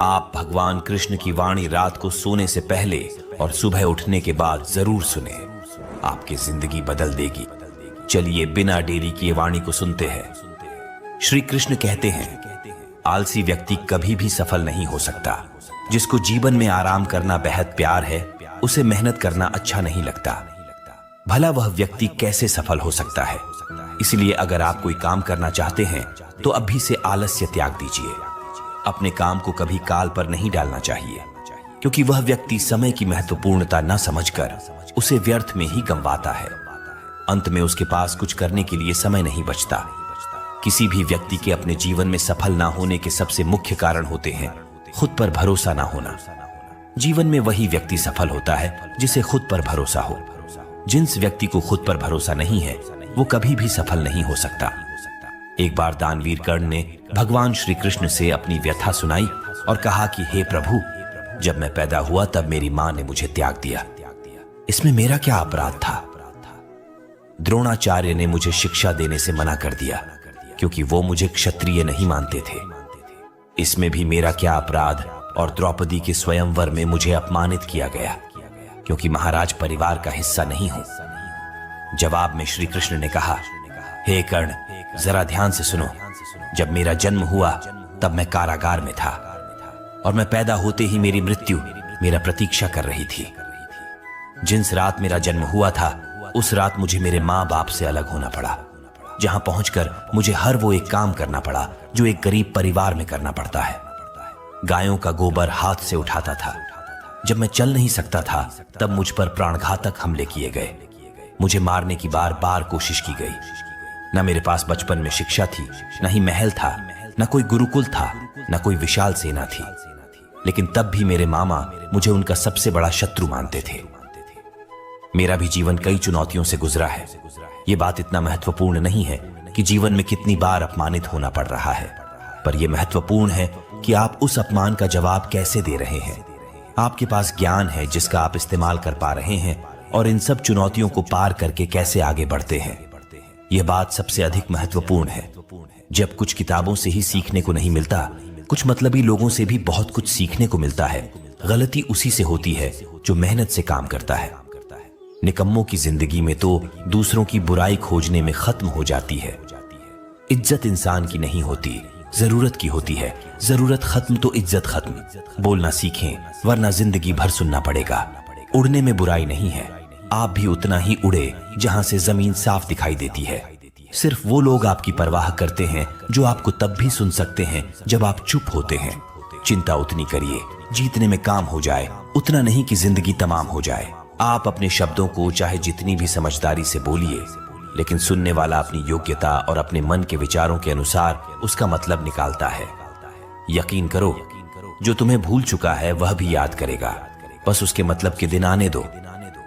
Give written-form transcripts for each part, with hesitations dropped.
आप भगवान कृष्ण की वाणी रात को सोने से पहले और सुबह उठने के बाद जरूर सुने, आपकी जिंदगी बदल देगी। चलिए बिना देरी किए वाणी को सुनते हैं। श्री कृष्ण कहते हैं, आलसी व्यक्ति कभी भी सफल नहीं हो सकता। जिसको जीवन में आराम करना बेहद प्यार है, उसे मेहनत करना अच्छा नहीं लगता। भला वह व्यक्ति कैसे सफल हो सकता है? इसलिए अगर आप कोई काम करना चाहते हैं तो अभी से आलस्य त्याग दीजिए। अपने काम को कभी काल पर नहीं डालना चाहिए, क्योंकि वह व्यक्ति समय की महत्वपूर्णता न समझकर उसे व्यर्थ में ही गंवाता है। अंत में उसके पास कुछ करने के लिए समय नहीं बचता। किसी भी व्यक्ति के अपने जीवन में सफल ना होने के सबसे मुख्य कारण होते हैं खुद पर भरोसा ना होना। जीवन में वही व्यक्ति सफल होता है जिसे खुद पर भरोसा हो। जिस व्यक्ति को खुद पर भरोसा नहीं है, वो कभी भी सफल नहीं हो सकता। एक बार दानवीर कर्ण ने भगवान श्री कृष्ण से अपनी व्यथा सुनाई और कहा कि हे प्रभु, जब मैं पैदा हुआ तब मेरी मां ने मुझे त्याग दिया। इसमें मेरा क्या अपराध था? द्रोणाचार्य ने मुझे शिक्षा देने से मना कर दिया, क्योंकि वो मुझे क्षत्रिय नहीं मानते थे। इसमें भी मेरा क्या अपराध? और द्रौपदी के स्वयंवर में मुझे अपमानित किया गया, क्योंकि महाराज परिवार का हिस्सा नहीं हूं। जवाब में श्री कृष्ण ने कहा, हे कर्ण, जरा ध्यान से सुनो। जब मेरा जन्म हुआ तब मैं कारागार में था, और मैं पैदा होते ही मेरी मृत्यु मेरा प्रतीक्षा कर रही थी। जिस रात मेरा जन्म हुआ था, उस रात मुझे मेरे माँ बाप से अलग होना पड़ा, जहां पहुंचकर मुझे हर वो एक काम करना पड़ा जो एक गरीब परिवार में करना पड़ता है। गायों का गोबर हाथ से उठाता था। जब मैं चल नहीं सकता था, तब मुझ पर प्राणघातक हमले किए गए। मुझे मारने की बार बार कोशिश की गई। न मेरे पास बचपन में शिक्षा थी, न ही महल था, न कोई गुरुकुल था, न कोई विशाल सेना थी। लेकिन तब भी मेरे मामा मुझे उनका सबसे बड़ा शत्रु मानते थे। मेरा भी जीवन कई चुनौतियों से गुजरा है। यह बात इतना महत्वपूर्ण नहीं है कि जीवन में कितनी बार अपमानित होना पड़ रहा है, पर यह महत्वपूर्ण है कि आप उस अपमान का जवाब कैसे दे रहे हैं। आपके पास ज्ञान है जिसका आप इस्तेमाल कर पा रहे हैं, और इन सब चुनौतियों को पार करके कैसे आगे बढ़ते हैं। यह बात सबसे अधिक महत्वपूर्ण है। जब कुछ किताबों से ही सीखने को नहीं मिलता, कुछ मतलबी लोगों से भी बहुत कुछ सीखने को मिलता है। गलती उसी से होती है जो मेहनत से काम करता है। निकम्मों की जिंदगी में तो दूसरों की बुराई खोजने में खत्म हो जाती है। इज्जत इंसान की नहीं होती, जरूरत की होती है। जरूरत खत्म तो इज्जत खत्म। बोलना सीखें, वरना जिंदगी भर सुनना पड़ेगा। उड़ने में बुराई नहीं है। आप भी उतना ही उड़े जहां से जमीन साफ दिखाई देती है। सिर्फ वो लोग आपकी परवाह करते हैं जो आपको तब भी सुन सकते हैं जब आप चुप होते हैं। चिंता उतनी करिए जीतने में काम हो जाए, उतना नहीं कि जिंदगी तमाम हो जाए। आप अपने शब्दों को चाहे जितनी भी समझदारी से बोलिए, लेकिन सुनने वाला अपनी योग्यता और अपने मन के विचारों के अनुसार उसका मतलब निकालता है। यकीन करो, जो तुम्हें भूल चुका है वह भी याद करेगा। बस उसके मतलब के दिन आने दो।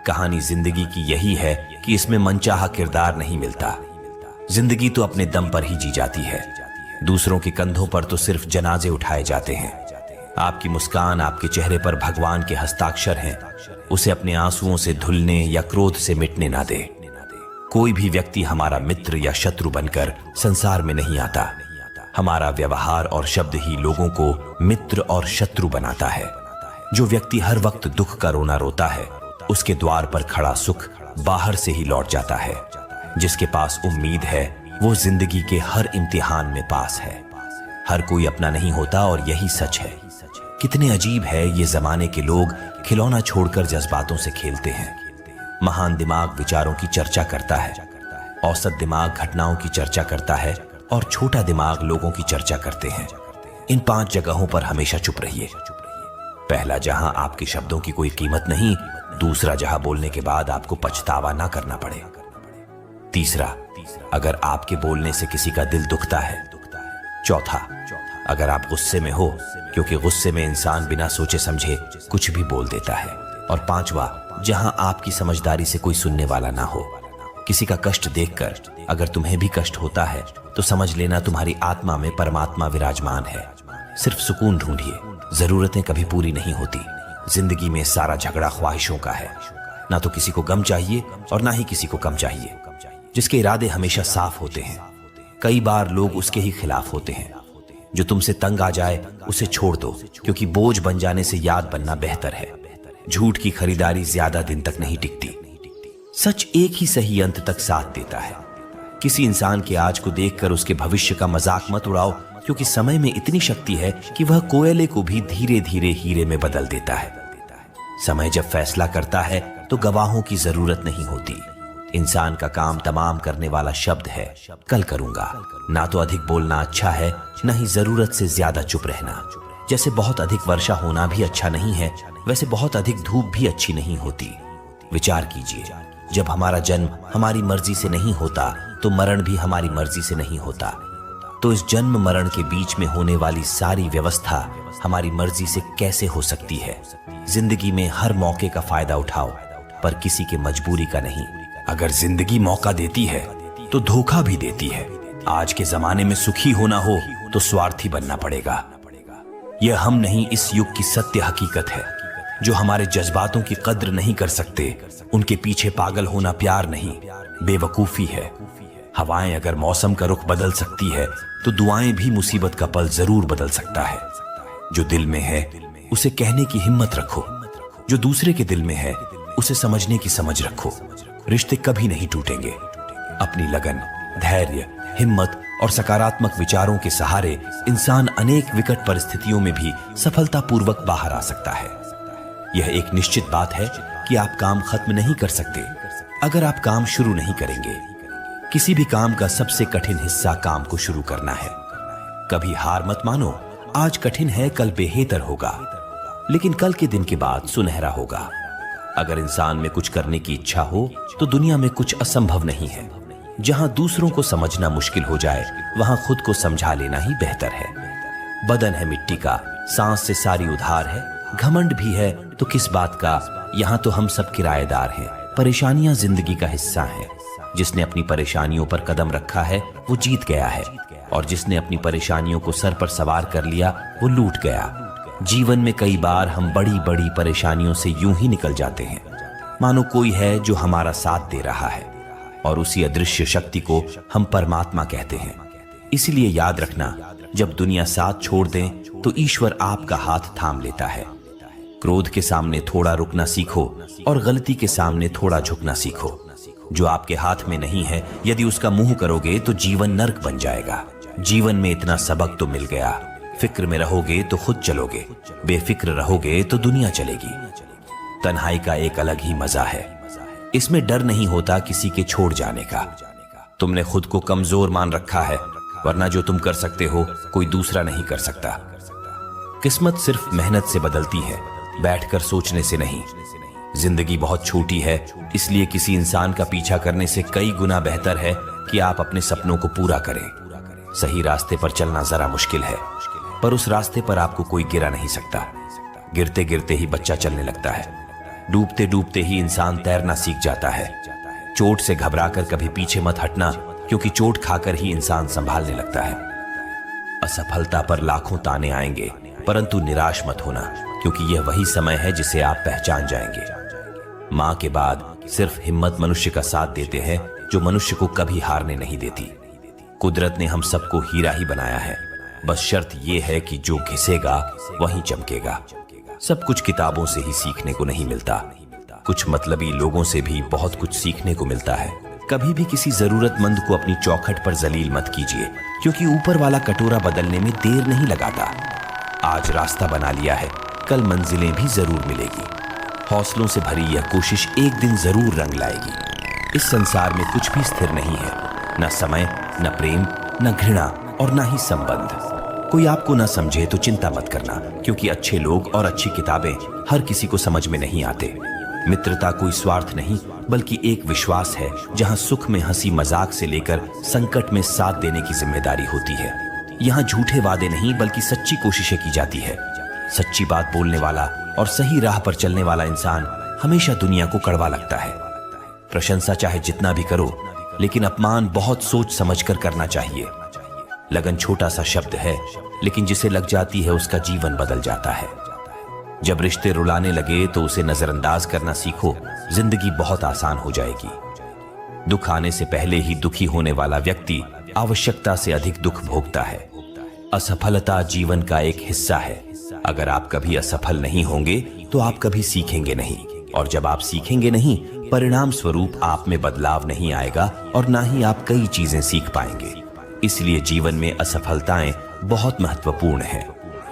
कहानी जिंदगी की यही है कि इसमें मनचाहा किरदार नहीं मिलता। जिंदगी तो अपने दम पर ही जी जाती है। दूसरों के कंधों पर तो सिर्फ जनाजे उठाए जाते हैं। आपकी मुस्कान, आपके चेहरे पर भगवान के हस्ताक्षर हैं। उसे अपने आंसुओं से धुलने या क्रोध से मिटने ना दे। कोई भी व्यक्ति हमारा मित्र या शत्रु बनकर संसार में नहीं आता। हमारा व्यवहार और शब्द ही लोगों को मित्र और शत्रु बनाता है। जो व्यक्ति हर वक्त दुख का रोना रोता है, उसके द्वार पर खड़ा सुख बाहर से ही लौट जाता है। जिसके पास उम्मीद है, वो जिंदगी के हर इम्तिहान में पास है। हर कोई अपना नहीं होता, और यही सच है। कितने अजीब है ये जमाने के लोग खिलौना छोड़कर जज्बातों से खेलते हैं। महान दिमाग विचारों की चर्चा करता है, औसत दिमाग घटनाओं की चर्चा करता है, और छोटा दिमाग लोगों की चर्चा करते हैं। इन 5 जगहों पर हमेशा चुप रहिए। पहला, जहां आपके शब्दों की कोई कीमत नहीं। दूसरा, जहां बोलने के बाद आपको पछतावा ना करना पड़े। तीसरा, अगर आपके बोलने से किसी का दिल दुखता है। चौथा, अगर आप गुस्से में हो, क्योंकि गुस्से में इंसान बिना सोचे समझे कुछ भी बोल देता है। और पांचवा, जहां आपकी समझदारी से कोई सुनने वाला ना हो। किसी का कष्ट देखकर अगर तुम्हें भी कष्ट होता है तो समझ लेना तुम्हारी आत्मा में परमात्मा विराजमान है। सिर्फ सुकून ढूंढिए। जरूरतें कभी पूरी नहीं होती। जिंदगी में सारा झगड़ा ख्वाहिशों का है। ना तो किसी को गम चाहिए और ना ही किसी को कम चाहिए। जिसके इरादे हमेशा साफ होते हैं, कई बार लोग उसके ही खिलाफ होते हैं। जो तुमसे तंग आ जाए उसे छोड़ दो, क्योंकि बोझ बन जाने से याद बनना बेहतर है। झूठ की खरीदारी ज्यादा दिन तक नहीं टिकती। सच एक ही सही अंत तक साथ देता है। किसी इंसान के आज को देखकर उसके भविष्य का मजाक मत उड़ाओ, क्योंकि समय में इतनी शक्ति है कि वह कोयले को भी धीरे धीरे हीरे में बदल देता है। समय जब फैसला करता है तो गवाहों की जरूरत नहीं होती। इंसान का काम तमाम करने वाला शब्द है, कल करूंगा। ना तो अधिक बोलना अच्छा है, न ही जरूरत से ज्यादा चुप रहना। जैसे बहुत अधिक वर्षा होना भी अच्छा नहीं है, वैसे बहुत अधिक धूप भी अच्छी नहीं होती। विचार कीजिए, जब हमारा जन्म हमारी मर्जी से नहीं होता तो मरण भी हमारी मर्जी से नहीं होता। तो इस जन्म मरण के बीच में होने वाली सारी व्यवस्था हमारी मर्जी से कैसे हो सकती है? जिंदगी में हर मौके का फायदा उठाओ, पर किसी के मजबूरी का नहीं। अगर जिंदगी मौका देती है तो धोखा भी देती है। आज के जमाने में सुखी होना हो तो स्वार्थी बनना पड़ेगा। यह हम नहीं, इस युग की सत्य हकीकत है। जो हमारे जज्बातों की कद्र नहीं कर सकते, उनके पीछे पागल होना प्यार नहीं, बेवकूफी है। हवाएं अगर मौसम का रुख बदल सकती है तो दुआएं भी मुसीबत का पल जरूर बदल सकता है। जो दिल में है उसे कहने की हिम्मत रखो, जो दूसरे के दिल में है उसे समझने की समझ रखो। रिश्ते कभी नहीं टूटेंगे। अपनी लगन, धैर्य, हिम्मत और सकारात्मक विचारों के सहारे इंसान अनेक विकट परिस्थितियों में भी सफलतापूर्वक बाहर आ सकता है। यह एक निश्चित बात है कि आप काम खत्म नहीं कर सकते अगर आप काम शुरू नहीं करेंगे। किसी भी काम का सबसे कठिन हिस्सा काम को शुरू करना है। कभी हार मत मानो। आज कठिन है, कल बेहतर होगा, लेकिन कल के दिन के बाद सुनहरा होगा। अगर इंसान में कुछ करने की इच्छा हो तो दुनिया में कुछ असंभव नहीं है। जहां दूसरों को समझना मुश्किल हो जाए, वहां खुद को समझा लेना ही बेहतर है। बदन है मिट्टी का, सांस से सारी उधार है। घमंड भी है तो किस बात का, यहां तो हम सब किराएदार हैं। परेशानियां जिंदगी का हिस्सा हैं। जिसने अपनी परेशानियों पर कदम रखा है वो जीत गया है, और जिसने अपनी परेशानियों को सर पर सवार कर लिया वो लूट गया। जीवन में कई बार हम बड़ी बड़ी परेशानियों से यूं ही निकल जाते हैं, मानो कोई है जो हमारा साथ दे रहा है, और उसी अदृश्य शक्ति को हम परमात्मा कहते हैं। इसलिए याद रखना, जब दुनिया साथ छोड़ दे तो ईश्वर आपका हाथ थाम लेता है। क्रोध के सामने थोड़ा रुकना सीखो और गलती के सामने थोड़ा झुकना सीखो। जो आपके हाथ में नहीं है, यदि उसका मुंह करोगे तो जीवन नर्क बन जाएगा। जीवन में इतना सबक तो मिल गया। फिक्र में रहोगे तो खुद चलोगे, बेफिक्र रहोगे तो दुनिया चलेगी। तन्हाई का एक अलग ही मजा है। इसमें डर नहीं होता किसी के छोड़ जाने का। तुमने खुद को कमजोर मान रखा है, वरना जो तुम कर सकते हो कोई दूसरा नहीं कर सकता। किस्मत सिर्फ मेहनत से बदलती है, बैठकर सोचने से नहीं। जिंदगी बहुत छोटी है, इसलिए किसी इंसान का पीछा करने से कई गुना बेहतर है कि आप अपने सपनों को पूरा करें। सही रास्ते पर चलना जरा मुश्किल है, पर उस रास्ते पर आपको कोई गिरा नहीं सकता। गिरते गिरते ही बच्चा चलने लगता है, डूबते डूबते ही इंसान तैरना सीख जाता है। चोट से घबराकर कभी पीछे मत हटना, क्योंकि चोट खाकर ही इंसान संभालने लगता है। असफलता पर लाखों ताने आएंगे, परंतु निराश मत होना, क्योंकि यह वही समय है जिसे आप पहचान जाएंगे। मां के बाद सिर्फ हिम्मत मनुष्य का साथ देते हैं, जो मनुष्य को कभी हारने नहीं देती। कुदरत ने हम सबको हीरा ही बनाया है, बस शर्त यह है कि जो घिसेगा वहीं चमकेगा। सब कुछ किताबों से ही सीखने को नहीं मिलता, कुछ मतलबी लोगों से भी बहुत कुछ सीखने को मिलता है। कभी भी किसी जरूरतमंद को अपनी चौखट पर जलील मत कीजिए, क्योंकि ऊपर वाला कटोरा बदलने में देर नहीं लगाता। आज रास्ता बना लिया है, कल मंजिलें भी जरूर मिलेगी। हौसलों से भरी यह कोशिश एक दिन जरूर रंग लाएगी। इस संसार में कुछ भी स्थिर नहीं है, न समय, न प्रेम, न घृणा और न ही संबंध। कोई आपको न समझे तो चिंता मत करना, क्योंकि अच्छे लोग और अच्छी किताबें हर किसी को समझ में नहीं आते। मित्रता कोई स्वार्थ नहीं, बल्कि एक विश्वास है, जहां सुख में हंसी मजाक से लेकर संकट में साथ देने की जिम्मेदारी होती है। यहाँ झूठे वादे नहीं, बल्कि सच्ची कोशिशें की जाती है। सच्ची बात बोलने वाला और सही राह पर चलने वाला इंसान हमेशा दुनिया को कड़वा लगता है। प्रशंसा चाहे जितना भी करो, लेकिन अपमान बहुत सोच समझकर करना चाहिए। लगन छोटा सा शब्द है, लेकिन जिसे लग जाती है उसका जीवन बदल जाता है। जब रिश्ते रुलाने लगे तो उसे नजरअंदाज करना सीखो, जिंदगी बहुत आसान हो जाएगी। दुख आने से पहले ही दुखी होने वाला व्यक्ति आवश्यकता से अधिक दुख भोगता है। असफलता जीवन का एक हिस्सा है। अगर आप कभी असफल नहीं होंगे तो आप कभी सीखेंगे नहीं, और जब आप सीखेंगे नहीं, परिणाम स्वरूप आप में बदलाव नहीं आएगा और ना ही आप कई चीजें सीख पाएंगे। इसलिए जीवन में असफलताएं बहुत महत्वपूर्ण है।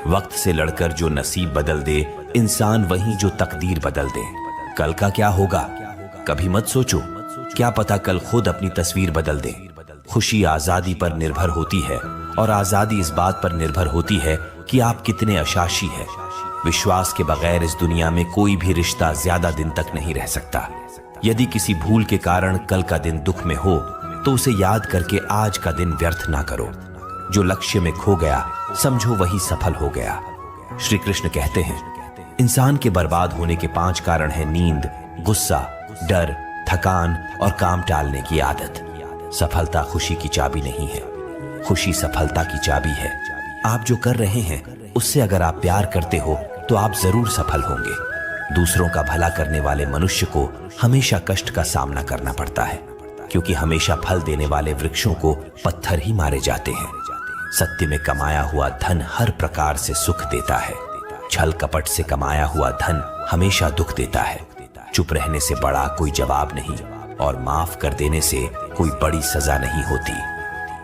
वक्त से लड़कर जो नसीब बदल दे इंसान, वही जो तकदीर बदल दे। कल का क्या होगा कभी मत सोचो, क्या पता कल खुद अपनी तस्वीर बदल दे। खुशी आजादी पर निर्भर होती है और आजादी इस बात पर निर्भर होती है कि आप कितने अशाशी है। विश्वास के बगैर इस दुनिया में कोई भी रिश्ता ज्यादा दिन तक नहीं रह सकता। यदि किसी भूल के कारण कल का दिन दुख में हो तो उसे याद करके आज का दिन व्यर्थ ना करो। जो लक्ष्य में खो गया समझो वही सफल हो गया। श्री कृष्ण कहते हैं, इंसान के बर्बाद होने के 5 कारण हैं नींद, गुस्सा, डर, थकान और काम टालने की आदत। सफलता खुशी की चाबी नहीं है, खुशी सफलता की चाबी है। आप जो कर रहे हैं उससे अगर आप प्यार करते हो तो आप जरूर सफल होंगे। दूसरों का भला करने वाले मनुष्य को हमेशा कष्ट का सामना करना पड़ता है, क्योंकि हमेशा फल देने वाले वृक्षों को पत्थर ही मारे जाते हैं। सत्य में कमाया हुआ धन हर प्रकार से सुख देता है, छल कपट से कमाया हुआ धन हमेशा दुख देता है। चुप रहने से बड़ा कोई जवाब नहीं और माफ कर देने से कोई बड़ी सजा नहीं होती।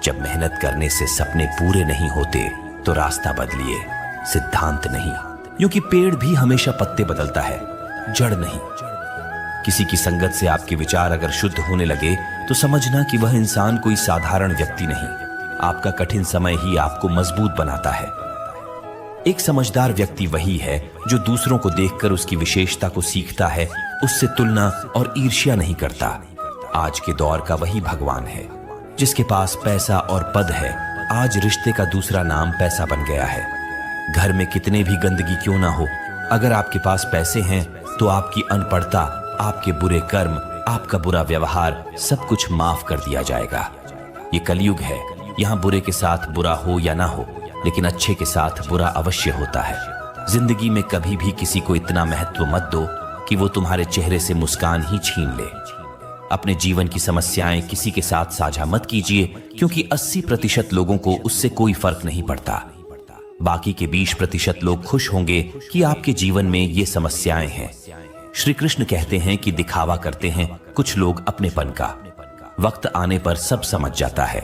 जब मेहनत करने से सपने पूरे नहीं होते तो रास्ता बदलिए, सिद्धांत नहीं, क्योंकि पेड़ भी हमेशा पत्ते बदलता है, जड़ नहीं। किसी की संगत से आपके विचार अगर शुद्ध होने लगे तो समझना कि वह इंसान कोई साधारण व्यक्ति नहीं। आपका कठिन समय ही आपको मजबूत बनाता है। एक समझदार व्यक्ति वही है जो दूसरों को देखकर उसकी विशेषता को सीखता है, उससे तुलना और ईर्ष्या नहीं करता। आज के दौर का वही भगवान है जिसके पास पैसा और पद है। आज रिश्ते का दूसरा नाम पैसा बन गया है। घर में कितने भी गंदगी क्यों ना हो, अगर आपके पास पैसे हैं तो आपकी अनपढ़ता, आपके बुरे कर्म, आपका बुरा व्यवहार सब कुछ माफ कर दिया जाएगा। ये कलयुग है, यहाँ बुरे के साथ बुरा हो या ना हो, लेकिन अच्छे के साथ बुरा अवश्य होता है। जिंदगी में कभी भी किसी को इतना महत्व मत दो कि वो तुम्हारे चेहरे से मुस्कान ही छीन ले। अपने जीवन की समस्याएं किसी के साथ साझा मत कीजिए, क्योंकि 80% लोगों को उससे कोई फर्क नहीं पड़ता। बाकी के 20% लोग खुश होंगे कि आपके जीवन में ये समस्याएं हैं। श्री कृष्ण कहते हैं कि दिखावा करते हैं कुछ लोग अपनेपन का, वक्त आने पर सब समझ जाता है।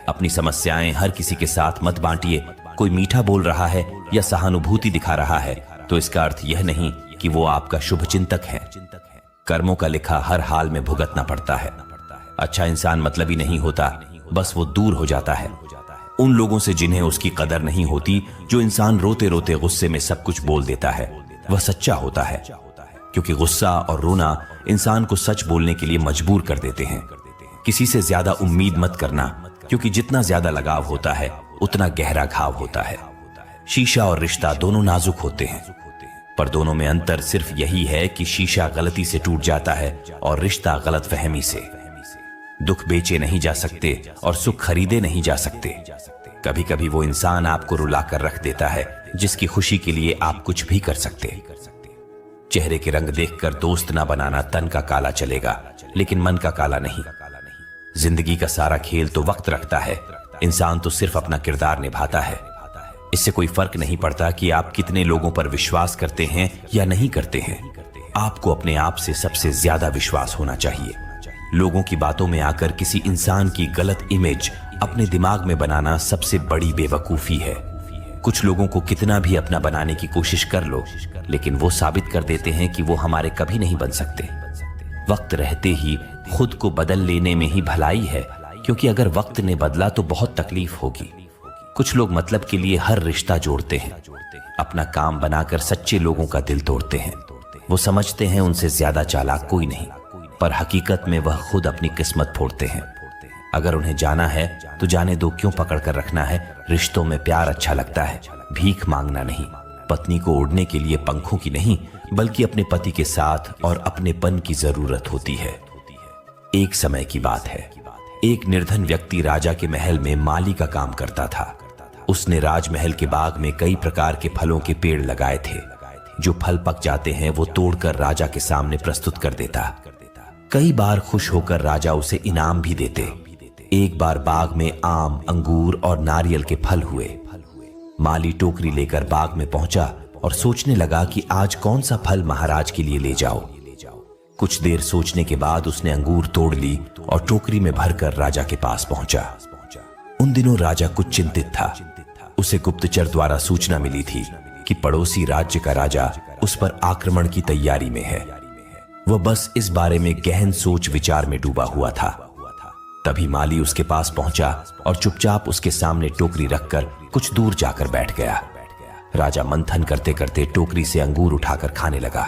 अपनी समस्याएं हर किसी के साथ मत बांटिए। कोई मीठा बोल रहा है या सहानुभूति दिखा रहा है तो इसका अर्थ यह नहीं कि वो आपका शुभ चिंतक है। कर्मों का लिखा हर हाल में भुगतना पड़ता है। अच्छा इंसान मतलबी नहीं होता, बस वो दूर हो जाता है उन लोगों से जिन्हें उसकी कदर नहीं होती। जो इंसान रोते रोते गुस्से में सब कुछ बोल देता है वह सच्चा होता है, क्योंकि गुस्सा और रोना इंसान को सच बोलने के लिए मजबूर कर देते हैं। किसी से ज्यादा उम्मीद मत करना, क्योंकि जितना ज्यादा लगाव होता है उतना गहरा घाव होता है। शीशा और रिश्ता दोनों नाजुक होते हैं, पर दोनों में अंतर सिर्फ यही है कि शीशा गलती से टूट जाता है और रिश्ता गलतफहमी से। दुख बेचे नहीं जा सकते और सुख खरीदे नहीं जा सकते। कभी कभी वो इंसान आपको रुलाकर रख देता है जिसकी खुशी के लिए आप कुछ भी कर सकते। चेहरे के रंग देखकर दोस्त ना बनाना, तन का काला चलेगा लेकिन मन का काला नहीं। जिंदगी का सारा खेल तो वक्त रखता है, इंसान तो सिर्फ अपना किरदार निभाता है। इससे कोई फर्क नहीं पड़ता कि आप कितने लोगों पर विश्वास करते हैं या नहीं करते हैं। आपको अपने आप से सबसे ज्यादा विश्वास होना चाहिए। लोगों की बातों में आकर किसी इंसान की गलत इमेज अपने दिमाग में बनाना सबसे बड़ी बेवकूफी है। कुछ लोगों को कितना भी अपना बनाने की कोशिश कर लो, लेकिन वो साबित कर देते हैं कि वो हमारे कभी नहीं बन सकते। वक्त रहते ही खुद को बदल लेने में ही भलाई है, क्योंकि अगर वक्त ने बदला तो बहुत तकलीफ होगी। कुछ लोग मतलब के लिए हर रिश्ता जोड़ते हैं, अपना काम बनाकर सच्चे लोगों का दिल तोड़ते हैं। वो समझते हैं उनसे ज्यादा चालाक कोई नहीं, पर हकीकत में वह खुद अपनी किस्मत फोड़ते हैं। अगर उन्हें जाना है तो जाने दो, क्यों पकड़ कर रखना है। रिश्तों में प्यार अच्छा लगता है, भीख मांगना नहीं। पत्नी को उड़ने के लिए पंखों की नहीं, बल्कि अपने पति के साथ और अपनेपन की जरूरत होती है। एक समय की बात है, एक निर्धन व्यक्ति राजा के महल में माली का काम करता था। उसने राजमहल के बाग में कई प्रकार के फलों के पेड़ लगाए थे। जो फल पक जाते हैं वो तोड़कर राजा के सामने प्रस्तुत कर देता। कई बार खुश होकर राजा उसे इनाम भी देते। एक बार बाग में आम, अंगूर और नारियल के फल हुए। माली टोकरी लेकर बाग में पहुंचा और सोचने लगा कि आज कौन सा फल महाराज के लिए ले जाओ। कुछ देर सोचने के बाद उसने अंगूर तोड़ ली और टोकरी में भरकर राजा के पास पहुंचा। उन दिनों राजा कुछ चिंतित था। उसे गुप्तचर द्वारा सूचना मिली थी कि पड़ोसी राज्य का राजा उस पर आक्रमण की तैयारी में है। वह बस इस बारे में गहन सोच विचार में डूबा हुआ था। तभी माली उसके पास पहुंचा और चुपचाप उसके सामने टोकरी रखकर कुछ दूर जाकर बैठ गया। राजा मंथन करते करते टोकरी से अंगूर उठाकर खाने लगा।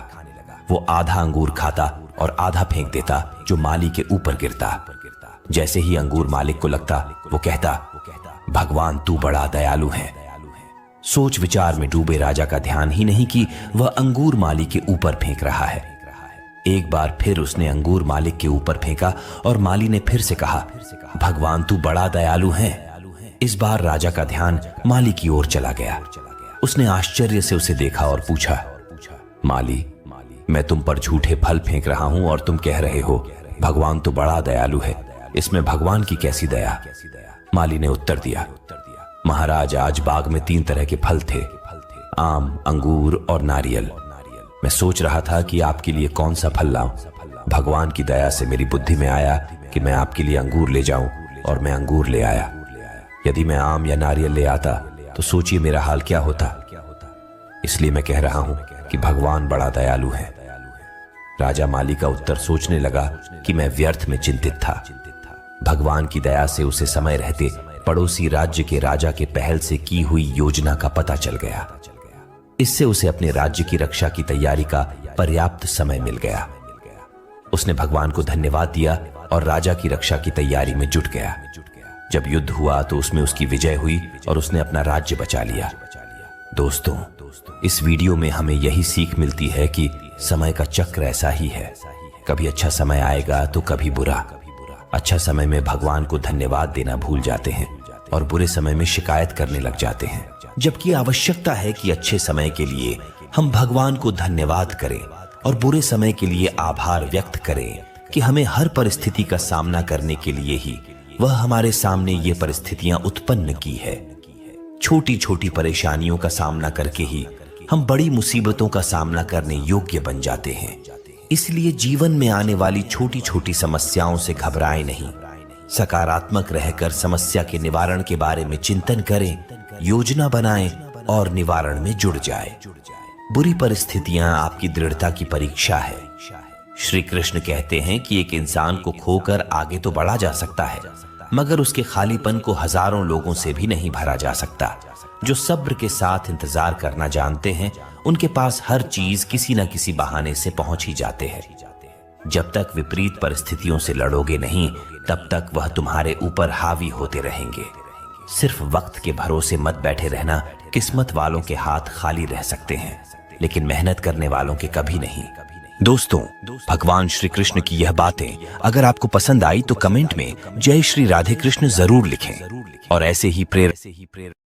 वो आधा अंगूर खाता और आधा फेंक देता, जो माली के ऊपर गिरता। जैसे ही अंगूर मालिक को लगता, वो कहता, भगवान तू बड़ा दयालु है। सोच विचार में डूबे राजा का ध्यान ही नहीं कि वह अंगूर माली के ऊपर फेंक रहा है। एक बार फिर उसने अंगूर मालिक के ऊपर फेंका और माली ने फिर से कहा, भगवान तू बड़ा दयालु है। इस बार राजा का ध्यान माली की ओर चला गया। उसने आश्चर्य से उसे देखा और पूछा, माली, मैं तुम पर झूठे फल फेंक रहा हूं और तुम कह रहे हो भगवान तो बड़ा दयालु है, इसमें भगवान की कैसी दया? माली ने उत्तर दिया, महाराज आज बाग में 3 तरह के फल थे, आम, अंगूर और नारियल। मैं सोच रहा था कि आपके लिए कौन सा फल लाऊं। भगवान की दया से मेरी बुद्धि में आया कि मैं आपके लिए अंगूर ले जाऊं और मैं अंगूर ले आया। यदि मैं आम या नारियल ले आता तो सोचिए मेरा हाल क्या होता। इसलिए मैं कह रहा हूं कि भगवान बड़ा दयालु है। राजा माली का उत्तर सोचने लगा कि मैं व्यर्थ में चिंतित था। भगवान की दया से उसे समय रहते पड़ोसी राज्य के राजा के पहल से की हुई योजना का पता चल गया। इससे उसे अपने राज्य की रक्षा की तैयारी का पर्याप्त समय मिल गया। उसने भगवान को धन्यवाद दिया और राजा की रक्षा की तैयारी में जुट गया। जब युद्ध हुआ तो उसमें उसकी विजय हुई और उसने अपना राज्य बचा लिया। दोस्तों, इस वीडियो में हमें यही सीख मिलती है कि समय का चक्र ऐसा ही है, कभी अच्छा समय आएगा तो कभी बुरा। अच्छा समय में भगवान को धन्यवाद देना भूल जाते हैं और बुरे समय में शिकायत करने लग जाते हैं, जबकि आवश्यकता है कि अच्छे समय के लिए हम भगवान को धन्यवाद करें और बुरे समय के लिए आभार व्यक्त करें कि हमें हर परिस्थिति का सामना करने के लिए ही वह हमारे सामने ये परिस्थितियां उत्पन्न की है। छोटी छोटी परेशानियों का सामना करके ही हम बड़ी मुसीबतों का सामना करने योग्य बन जाते हैं। इसलिए जीवन में आने वाली छोटी छोटी समस्याओं से घबराएं नहीं, सकारात्मक रहकर समस्या के निवारण के बारे में चिंतन करें, योजना बनाएं और निवारण में जुड़ जाएं। बुरी परिस्थितियां आपकी दृढ़ता की परीक्षा है। श्री कृष्ण कहते हैं कि एक इंसान को खोकर आगे तो बढ़ा जा सकता है, मगर उसके खालीपन को हजारों लोगों से भी नहीं भरा जा सकता। जो सब्र के साथ इंतजार करना जानते हैं, उनके पास हर चीज किसी न किसी बहाने से पहुंच ही जाते हैं। जब तक विपरीत परिस्थितियों से लड़ोगे नहीं, तब तक वह तुम्हारे ऊपर हावी होते रहेंगे। सिर्फ वक्त के भरोसे मत बैठे रहना। किस्मत वालों के हाथ खाली रह सकते हैं, लेकिन मेहनत करने वालों के कभी नहीं। दोस्तों, भगवान श्री कृष्ण की यह बातें अगर आपको पसंद आई तो कमेंट में जय श्री राधे कृष्ण जरूर लिखें और ऐसे ही प्रेरणा